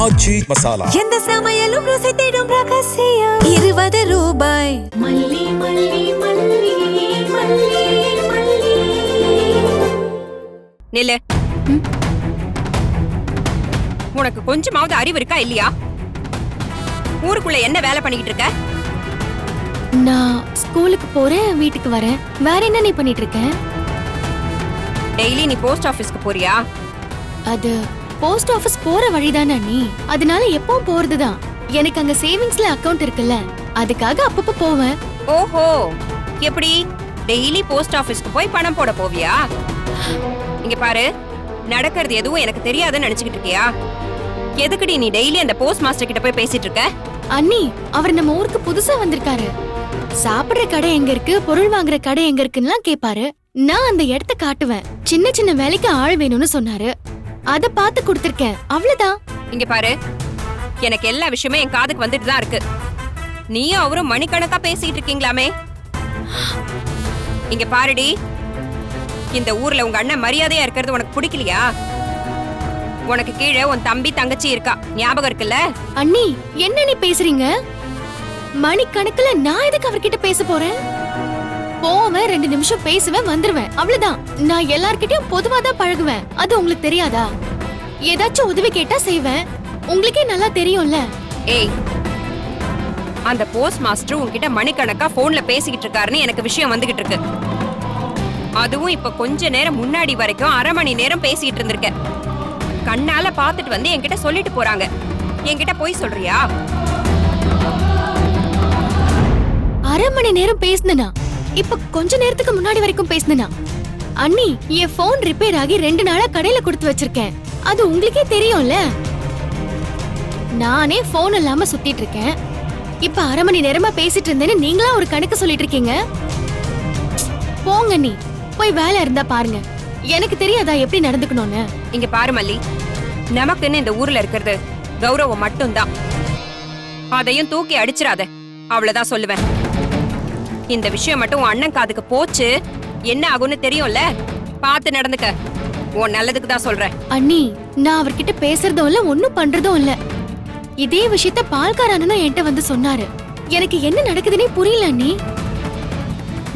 ஆச்சி மசாலா. எந்த சமையலும் ருசி தேடும் ரகசியம் 20 ரூபாய். மல்லி மல்லி மல்லி மல்லி மல்லி. நில்லு. உனக்கு கொஞ்சமாவது அறிவு இருக்கா இல்லையா? ஊருக்குள்ள என்ன வேலை பண்ணிக்கிட்டு இருக்க? நான் ஸ்கூலுக்கு போறேன், வீட்டுக்கு வரேன். வேற என்ன நீ பண்ணிட்டு இருக்க? டெய்லி நீ போஸ்ட் ஆபீஸ்க்கு போறியா? அது போஸ்ட் ஆபீஸ் போற வழிதானே நீ, அதனால எப்பவும் போறதுதான். எனக்கு அங்க சேவிங்ஸ்ல அக்கவுண்ட் இருக்குல்ல, அதுக்காக அப்பப்ப போவேன். ஓஹோ, எப்படி டெய்லி போஸ்ட் ஆபீஸ்க்கு போய் பணம் போட போவியா? இங்க பாரு, நடக்கிறது எதுவும் எனக்கு தெரியாதுன்னு நினைச்சுக்கிட்டு இருக்கியா? எதுக்குடி நீ டெய்லி அந்த போஸ்ட் மாஸ்டர் கிட்ட போய் பேசிட்டு இருக்க? அண்ணி, அவர் நம்ம ஊருக்கு புதுசா வந்திருக்காரு. சாப்பிடுற கடை எங்க இருக்கு, பொருள் வாங்குற கடை எங்க இருக்குன்னு கேட்பாரு. நான் அந்த இடத்த காட்டுவேன். சின்ன சின்ன வேலைக்கு ஆள் வேணும்னு சொன்னாரு, அத பார்த்து கொடுத்திருக்கேன், அவ்வளவுதான். இங்க பாரு, எனக்கு எல்லா விஷயமும் என் காதுக்கு வந்துட்டு தான் இருக்கு. நீயும் அவரும் மணிக்கணக்கா பேசிட்டு இருக்கீங்களாமே. இங்க பாருடி, இந்த ஊர்ல உங்க அண்ணன் மரியாதையா இருக்கிறது உனக்கு பிடிக்கலையா? உனக்கு கீழே உன் தம்பி தங்கச்சி இருக்கா, ஞாபகம் இருக்குல்ல? அண்ணி, என்ன நீ பேசுறீங்க? மணிக்கணக்குல நான் எதுக்கு அவர்கிட்ட பேச போறேன்? போவேன், 2 நிமிஷம் பேசுவேன், வந்துருவேன், அவ்வளவுதான். நான் எல்லார்கிட்டயும் பொதுவா தான் பழகுவேன். அது உங்களுக்கு தெரியாதா? ஏதாச்சும் உதவி கேட்டா செய்வேன், உங்களுக்கே நல்லா தெரியும்ல. ஏய், அந்த போஸ்ட் மாஸ்டர் உன்கிட்ட மணிக்கணக்கா போன்ல பேசிக்கிட்டு இருக்காருன்னு எனக்கு விஷயம் வந்துகிட்டு இருக்கு. அதுவும் இப்ப கொஞ்ச நேரம் முன்னாடி வரைக்கும் 1/2 மணி நேரம் பேசிட்டு இருந்திருக்க. கண்ணால பாத்துட்டு வந்து என்கிட்ட சொல்லிட்டு போறாங்க. என்கிட்ட போய் சொல்றியா? 1/2 மணி நேரம் பேசுனா, இப்ப கொஞ்ச நேரத்துக்கு முன்னாடி வரைக்கும் பேசுனா. அண்ணி, என் போன் ரிப்பேர் ஆகி 2 நாளா கடையில கொடுத்து வச்சிருக்கேன், அது உங்களுக்கே தெரியும்ல. நானே போன் இல்லாம சுத்திட்டு இருக்கேன். இப்ப 1/2 மணி நேரமா பேசிட்டு இருந்தேன்னு நீங்களா ஒரு கணக்கு சொல்லிட்டு இருக்கீங்க. போங்க நீ, போய் வேலை இருந்தா பாருங்க. எனக்கு தெரியாதா எப்படி நடந்துக்கணும்னு? இங்க பாரு மல்லி, நமக்குன்னு இந்த ஊர்ல இருக்கிறது கௌரவம் மட்டும்தான். அதையும் தூக்கி அடிச்சிடாத, அவ்வளவுதான் சொல்லுவேன். இந்த விஷயம் மட்டும் உன் அண்ணன் காதுக்கு போச்சு, என்ன ஆகும்னு தெரியும்ல. பார்த்து நடந்துக்க, உன் நல்லதுக்கு தான் சொல்றேன். அண்ணி, நான் அவர்கிட்ட பேசுறதும் இல்ல, ஒண்ணும் பண்றதும் இல்ல. இதே விஷயத்த பால்காரனும் என்கிட்ட வந்து சொன்னாரு. எனக்கு என்ன நடக்குதுன்னே புரியல அண்ணி.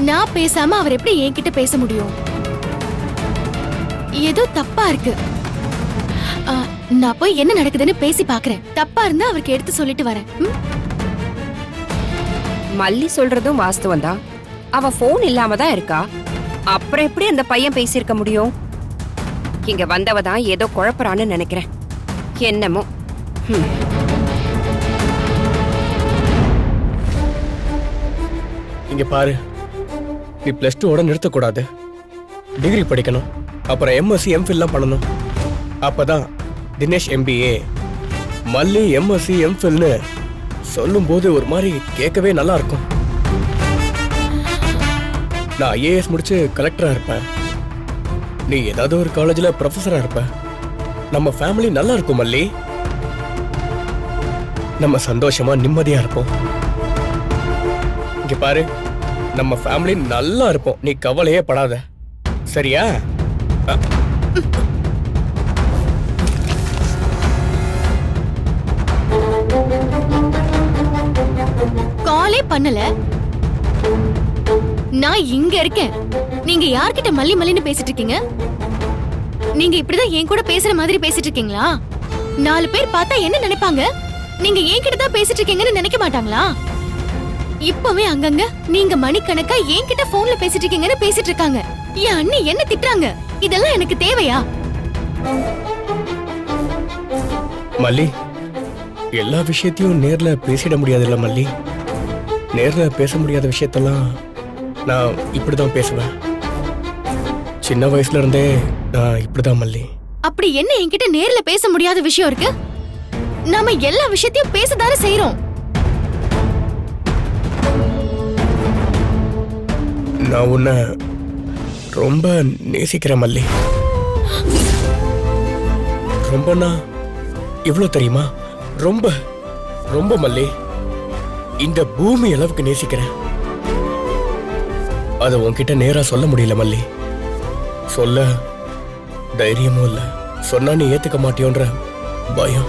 நான் பேசாம அவர் எப்படி என்கிட்ட பேச முடியும்? ஏதோ தப்பா இருக்கு. நான் போய் என்ன நடக்குதுன்னு பேசி பாக்குறேன். தப்பா இருந்தா அவருக்கு எடுத்து சொல்லிட்டு வரேன். மல்லி சொல்றதும் வாஸ்தவம் தான். அவ போன் இல்லாம தான் இருக்கா, அப்புறம் எப்படி அந்த பையன் பேசியிருக்க முடியும்? இங்க வந்தவ தான் ஏதோ குழப்பறான்னு நினைக்கிறேன். என்னமோ. இங்க பாரு, நீ +2 நிறுத்தக்கூடாது. டிகிரி படிக்கணும், அப்புறம் MSc MPhil பண்ணணும். அப்பதான் தினேஷ் MBA, மல்லி MSc MPhilன்னு சொல்லும் போது ஒரு மாதிரி கேட்கவே நல்லா இருக்கும். நான் IAS முடிச்சு கலெக்டரா இருப்பேன், நீ ஏதாவது ஒரு காலேஜ்ல ப்ரொஃபஸரா இருப்ப. நம்ம ஃபேமிலி நல்லா இருக்கும் மல்லி, நம்ம சந்தோஷமா நிம்மதியா இருப்போம். இங்க பாரு, நம்ம ஃபேமிலி நல்லா இருப்போம், நீ கவலையே படாத, சரியா? காலே பண்ணல, நான் இங்க இருக்கேன். நீங்க யார்கிட்ட மல்லி மல்லின்னு பேசிட்டு இருக்கீங்க? நீங்க இப்படிதான் என் கூட பேசுற மாதிரி பேசிட்டு இருக்கீங்களா? 4 பேர் பார்த்தா என்ன நினைப்பாங்க? நீங்க என்கிட்ட தான் பேசிட்டு இருக்கீங்கன்னு நினைக்க மாட்டாங்களா? இப்பவே அங்கங்க நீங்க மணிக்கணக்கா என்கிட்ட போன்ல பேசிட்டு இருக்கீங்கன்னு பேசிட்டு இருக்காங்க. என் அண்ணி என்ன திட்டுறாங்க. இதெல்லாம் எனக்கு தேவையா? மல்லி, எல்லா விஷயத்தையும் நேர்ல பேசிட முடியாதுல்ல மல்லி. நேர்ல பேச முடியாத விஷயத்தெல்லாம் நான் இப்படிதான் பேசுவேன். சின்ன வயசுல இருந்தே நான் இப்படிதான் மல்லி. அப்படி என்ன என்கிட்ட நேர்ல பேச முடியாத விஷயம் இருக்கு? நாம எல்லா விஷயத்தையும் பேசதானே செய்றோம். நான் உன்னை ரொம்ப நேசிக்கிறேன் மல்லி. ரொம்பனா எவ்வளவு தெரியுமா? ரொம்ப ரொம்ப மல்லி, இந்த பூமி அளவுக்கு நேசிக்கிறேன். அதை உன்கிட்ட நேரா சொல்ல முடியல மல்லி. சொல்ல தைரியமும் இல்ல. சொன்னா நீ ஏத்துக்க மாட்டியோன்ற பயம்.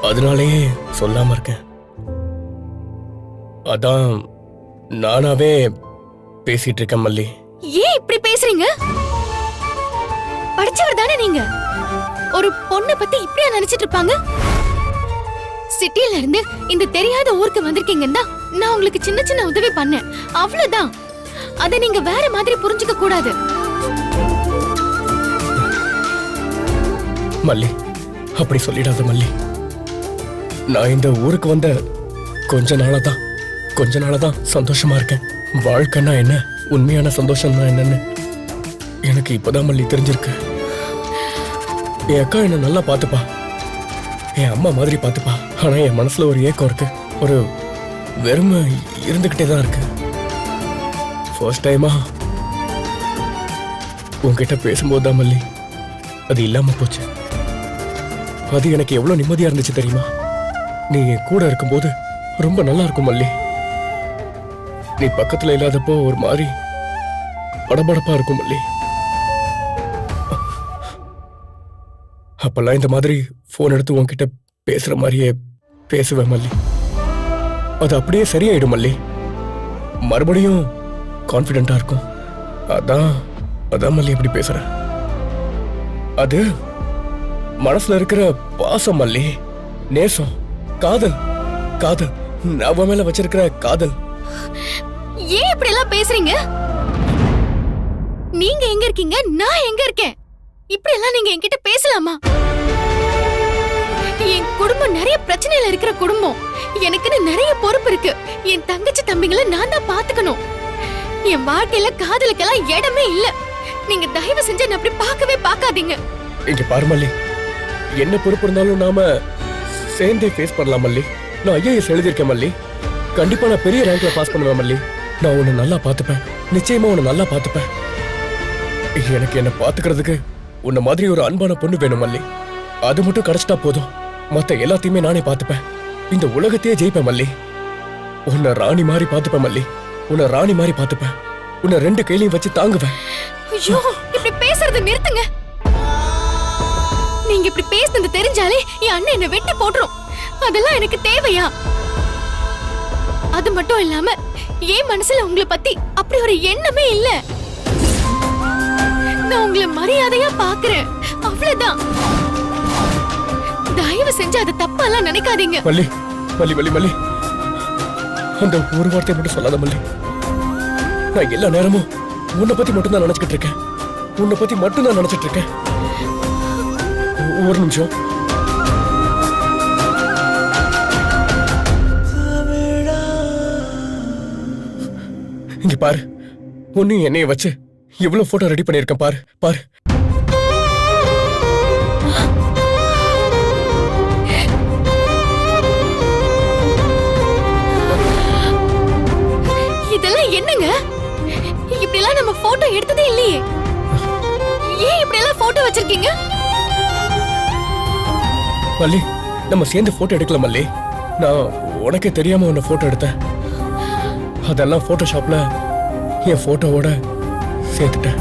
அதனாலேயே சொல்லாம இருக்கேன். அதான் நானாவே பேசிட்டு இருக்கேன் மல்லி. ஏன் இப்படி பேசுறீங்க? படிச்சவர் தானே நீங்க. ஒரு பொண்ணை பத்தி இப்படியா நினைச்சிட்டு இருப்பாங்க? சிட்டில இருந்து இந்த தெரியாத ஊருக்கு வந்திருக்கீங்கன்னா நான் உங்களுக்கு சின்ன சின்ன உதவி பண்ணேன், அவ்வளவுதான். அத நீங்க வேற மாதிரி புரிஞ்சுக்க கூடாது. மல்லி, அப்படி சொல்லிடாத மல்லி. நான் இந்த ஊருக்கு வந்த கொஞ்ச நாளாதான் சந்தோஷமா இருக்கேன். வாழ்க்கைன்னா என்ன, உண்மையான சந்தோஷம்னா என்னன்னு எனக்கு இப்பதான் மல்லி தெரிஞ்சிருக்கு. என் அக்கா என்ன நல்லா பாத்துப்பா, என் அம்மா மாதிரி பாத்துப்பா. ஆனா என் மனசுல ஒரு ஏக்கம் இருக்கு, ஒரு வெறுமை இருந்துகிட்டே தான் இருக்கு. ஃபர்ஸ்ட் டைமா உன்கிட்ட பேசும்போது தான் மல்லி அது இல்லாம போச்சு. அது எனக்கு எவ்வளவு நிம்மதியா இருந்துச்சு தெரியுமா? நீ என் கூட இருக்கும்போது ரொம்ப நல்லா இருக்கும் மல்லி. நீ பக்கத்துல இல்லாதப்போ ஒரு மாதிரி படபடப்பா இருக்கும் மல்லி. அப்பெல்லாம் இந்த மாதிரி போன் எடுத்து உன்கிட்ட பேசுற மாதிரியே பேசுவேன் மல்லி. அது அப்படியே சரியாயிடும் மல்லி. மறுபடியும் கான்பிடென்டா இருக்கும். அதான் மல்லி எப்படி பேசுறேன். அது மனசுல இருக்கிற பாசம் மல்லி, நேசம், காதல். நான் அவன் மேல வச்சிருக்கிற காதல். ஏன் இப்படி எல்லாம் பேசுறீங்க? நீங்க எங்க இருக்கீங்க, நான் எங்க இருக்கேன்? இப்படி எல்லாம் நீங்க என்கிட்ட பேசலாமா? என் குடும்பம் நிறைய பிரச்சனையில இருக்கிற குடும்பம். எனக்குன்னு நிறைய பொறுப்பு இருக்கு. என் தங்கச்சி தம்பிங்களை நான் தான் பாத்துக்கணும். என் வாழ்க்கையில காதலுக்கெல்லாம் இடமே இல்ல. நீங்க தயவு செஞ்சு என்ன அப்படி பார்க்கவே பார்க்காதீங்க. இங்க பாரு மல்லி, என்ன பொறுப்பு இருந்தாலும் நாம சேர்ந்தே ஃபேஸ் பண்ணலாம் மல்லி. நான் ஐஏஎஸ் எழுதியிருக்கேன் மல்லி. கண்டிப்பா நான் பெரிய ரேங்க்ல பாஸ் பண்ணுவேன் மல்லி. நான் உன்னை நல்லா பாத்துப்பேன், நிச்சயமா உன்னை நல்லா பாத்துப்பேன். எனக்கு என்ன பாத்துக்கிறதுக்கு உன்ன மாதிரி ஒரு அன்பான பொண்ணு வேணும் மல்லி. அது மட்டும் கிடைச்சிட்டா போதும், மத்த எல்லாத்தையுமே நானே பாத்துப்பேன். இந்த உலகத்தையே ஜெயிப்பேன் மல்லி. உன்னை ராணி மாதிரி பாத்துப்பேன் மல்லி. உன்னை ராணி மாதிரி பாத்துப்பேன். உன்னை ரெண்டு கையிலையும் வச்சு தாங்குவேன். ஐயோ, இப்படி பேசுறதை நிறுத்துங்க. நீங்க இப்படி பேசுனது தெரிஞ்சாலே என் அண்ணன் என்ன வெட்டி போட்டுரும். அதெல்லாம் எனக்கு தேவையா? அது மட்டும் இல்லாம என் மனசுல உங்களை பத்தி அப்படி ஒரு எண்ணமே இல்ல. நான் உங்களை மரியாதையா பாக்குறேன், அவ்வளவுதான். தயவு செஞ்சு அதை தப்பாலாம் நினைக்காதீங்க. மல்லி மல்லி மல்லி மல்லி, அந்த ஒரு வார்த்தை மட்டும் சொல்லாத மல்லி. நான் எல்லா நேரமும் உன்னை பத்தி மட்டும் தான் நினைச்சுக்கிட்டு இருக்கேன். உன்னை பத்தி மட்டும் தான் நினைச்சிட்டு இருக்கேன். ஒரு நிமிஷம். இங்க பாரு, ஒன்னு என்னைய வச்சு எவ்வளவு போட்டோ ரெடி பண்ணிருக்கேன் பாரு பாரு. இதெல்லாம் என்னங்க? இப்படி எல்லாம் நம்ம போட்டோ எடுத்ததே இல்லையே. ஏன் இப்படி எல்லாம் போட்டோ வச்சிருக்கீங்க? மல்லி, நம்ம சேர்ந்து போட்டோ எடுக்கல மல்லி. நான் உனக்கே தெரியாம உன்னை போட்டோ எடுத்தேன். அதெல்லாம் போட்டோஷாப்ல என் போட்டோவோட சேர்த்துட்டேன்.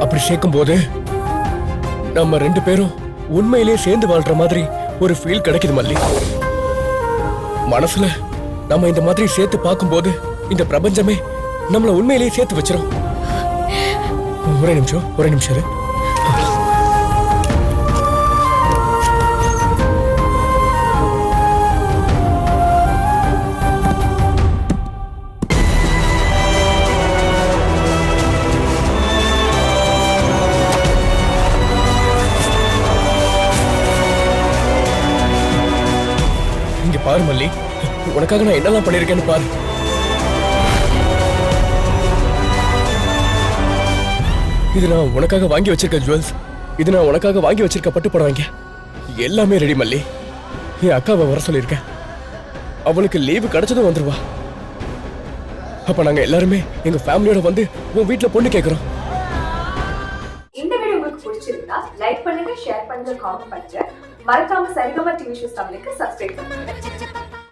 அப்படி சேர்க்கும் போது நம்ம ரெண்டு பேரும் உண்மையிலேயே சேர்ந்து வாழ்ற மாதிரி ஒரு ஃபீல் கிடைக்குது மல்லி. மனசுல நம்ம இந்த மாதிரி சேர்த்து பார்க்கும்போது இந்த பிரபஞ்சமே நம்மள உண்மையிலேயே சேர்த்து வச்சிரும். ஒரே நிமிஷம் இரு. இங்க பாரு மல்லி, உனக்காக நான் என்னெல்லாம் பண்ணிருக்கேன்னு பாரு. இது நான் உனக்காக வாங்கி வச்சிருக்க ஜுவல்ஸ், இது நான் உனக்காக வாங்கி வச்சிருக்க பட்டு புடவைங்க, எல்லாமே ரெடி மல்லி. என் அக்காவை வர சொல்லியிருக்கேன். அவளுக்கு லீவு கிடைச்சதும் வந்துருவா. அப்ப நாங்க எல்லாருமே எங்க ஃபேமிலியோட வந்து உன் வீட்டுல பொண்ணு கேக்குறோம். இந்த வீடியோ உங்களுக்கு பிடிச்சிருந்தா லைக் பண்ணுங்க, ஷேர் பண்ணுங்க, காமெண்ட் பண்ணுங்க. மறக்காம சரிகமா டிவி ஷோஸ் தமிழுக்கு சப்ஸ்கிரைப் பண்ணுங்க.